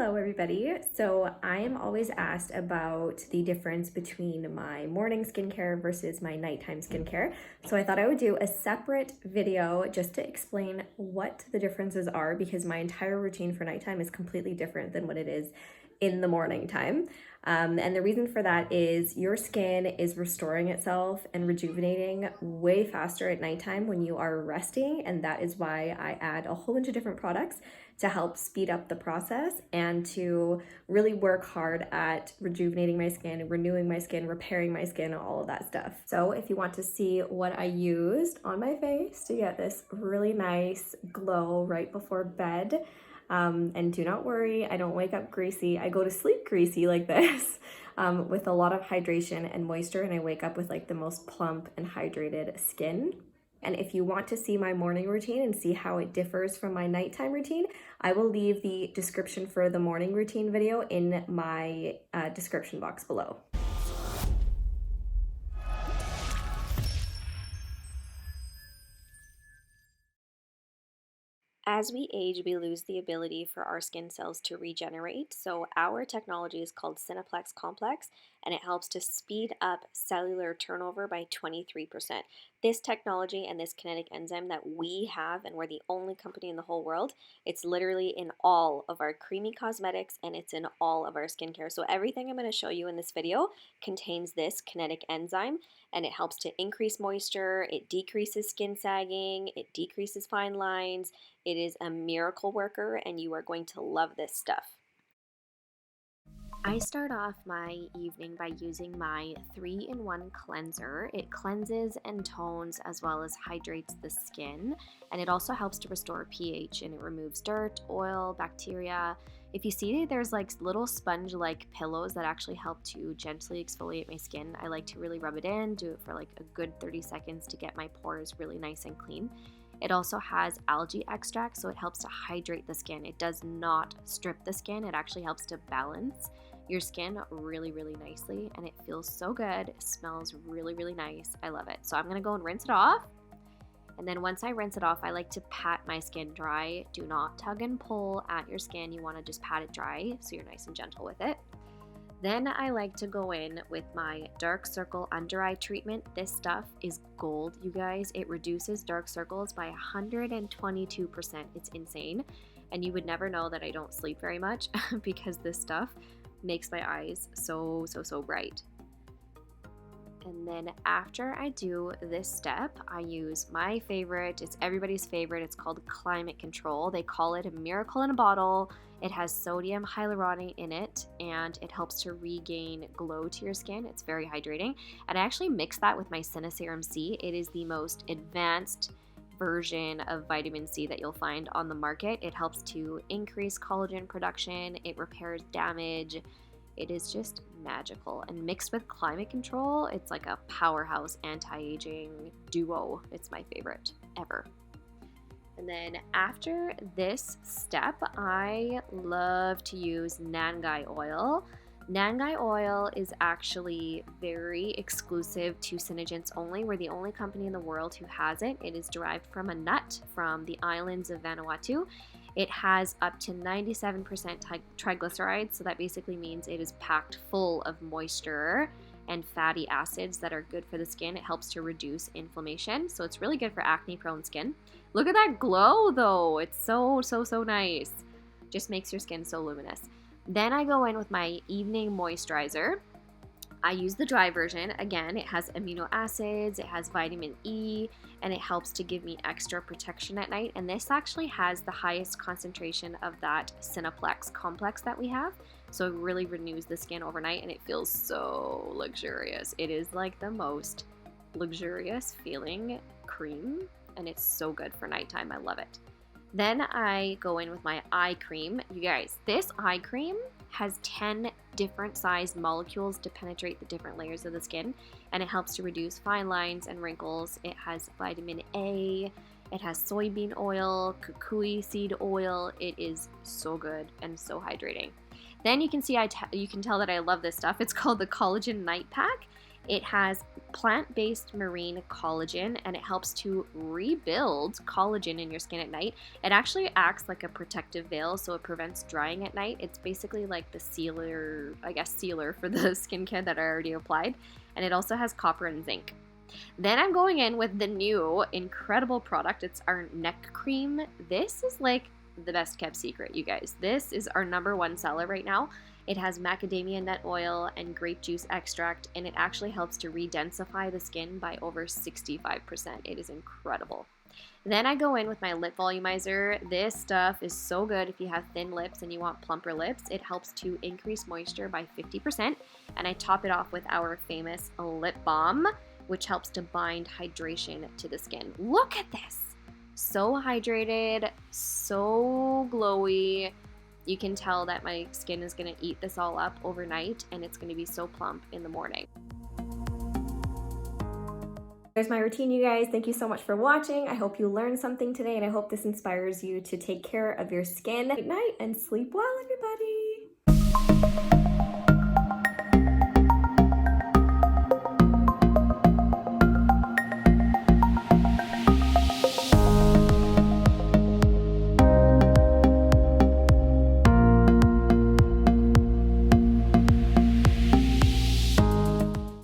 Hello everybody. So I am always asked about the difference between my morning skincare versus my nighttime skincare. So I thought I would do a separate video just to explain what the differences are, because my entire routine for nighttime is completely different than what it is in the morning time. And the reason for that is your skin is restoring itself and rejuvenating way faster at nighttime when you are resting, and that is why I add a whole bunch of different products to help speed up the process and to really work hard at rejuvenating my skin, renewing my skin, repairing my skin, all of that stuff. So if you want to see what I used on my face to get this really nice glow right before bed, and do not worry, I don't wake up greasy. I go to sleep greasy like this with a lot of hydration and moisture, and I wake up with like the most plump and hydrated skin. And if you want to see my morning routine and see how it differs from my nighttime routine, I will leave the description for the morning routine video in my description box below. As we age, we lose the ability for our skin cells to regenerate. So our technology is called SenePlex Complex, and it helps to speed up cellular turnover by 23%. This technology and this kinetic enzyme that we have, and we're the only company in the whole world, it's literally in all of our creamy cosmetics and it's in all of our skincare. So everything I'm going to show you in this video contains this kinetic enzyme, and it helps to increase moisture, it decreases skin sagging, it decreases fine lines. It is a miracle worker, and you are going to love this stuff. I start off my evening by using my 3-in-1 cleanser. It cleanses and tones as well as hydrates the skin, and it also helps to restore pH, and it removes dirt, oil, bacteria. If you see, there's like little sponge-like pillows that actually help to gently exfoliate my skin. I like to really rub it in, do it for like a good 30 seconds to get my pores really nice and clean. It also has algae extract, so it helps to hydrate the skin. It does not strip the skin. It actually helps to balance your skin really, really nicely, and it feels so good. It smells really, really nice. I love it. So I'm going to go and rinse it off. And then once I rinse it off, I like to pat my skin dry. Do not tug and pull at your skin. You want to just pat it dry so you're nice and gentle with it. Then I like to go in with my dark circle under eye treatment. This stuff is gold, you guys. It reduces dark circles by 122%. It's insane. And you would never know that I don't sleep very much because this stuff makes my eyes so bright. And then after I do this step, I use my favorite. It's everybody's favorite. It's called Climate Control. They call it a miracle in a bottle. It has sodium hyaluronate in it, and it helps to regain glow to your skin. It's very hydrating. And I actually mix that with my Serum C. It is the most advanced version of vitamin C that you'll find on the market. It helps to increase collagen production. It repairs damage. It is just magical, and mixed with Climate Control, it's like a powerhouse anti-aging duo. It's my favorite ever. And then after this step, I love to use Nangai oil. Nangai oil is actually very exclusive to SeneGence only. We're the only company in the world who has it. It is derived from a nut from the islands of Vanuatu. It has up to 97% triglycerides, so that basically means it is packed full of moisture and fatty acids that are good for the skin. It helps to reduce inflammation, so it's really good for acne-prone skin. Look at that glow, though. It's so nice. Just makes your skin so luminous. Then I go in with my evening moisturizer. I use the dry version. Again, it has amino acids, it has vitamin E, and it helps to give me extra protection at night. And this actually has the highest concentration of that SenePlex Complex that we have. So it really renews the skin overnight, and it feels so luxurious. It is like the most luxurious feeling cream, and it's so good for nighttime. I love it. Then I go in with my eye cream. You guys, this eye cream has 10 different sized molecules to penetrate the different layers of the skin, and it helps to reduce fine lines and wrinkles. It has vitamin A, it has soybean oil, kukui seed oil. It is so good and so hydrating. Then you can see you can tell that I love this stuff. It's called the Collagen Night Pack. It has plant-based marine collagen, and it helps to rebuild collagen in your skin at night. It actually acts like a protective veil, so it prevents drying at night. It's basically like the sealer, I guess, sealer for the skincare that I already applied. And it also has copper and zinc. Then I'm going in with the new incredible product. It's our neck cream. This is like the best kept secret, you guys. This is our #1 seller right now. It has macadamia nut oil and grape juice extract, and it actually helps to re-densify the skin by over 65%. It is incredible. Then I go in with my lip volumizer. This stuff is so good if you have thin lips and you want plumper lips. It helps to increase moisture by 50%, and I top it off with our famous lip balm, which helps to bind hydration to the skin. Look at this! So hydrated, so glowy. You can tell that my skin is going to eat this all up overnight, and it's going to be so plump in the morning. There's my routine, you guys. Thank you so much for watching. I hope you learned something today, and I hope this inspires you to take care of your skin. Good night and sleep well, everybody.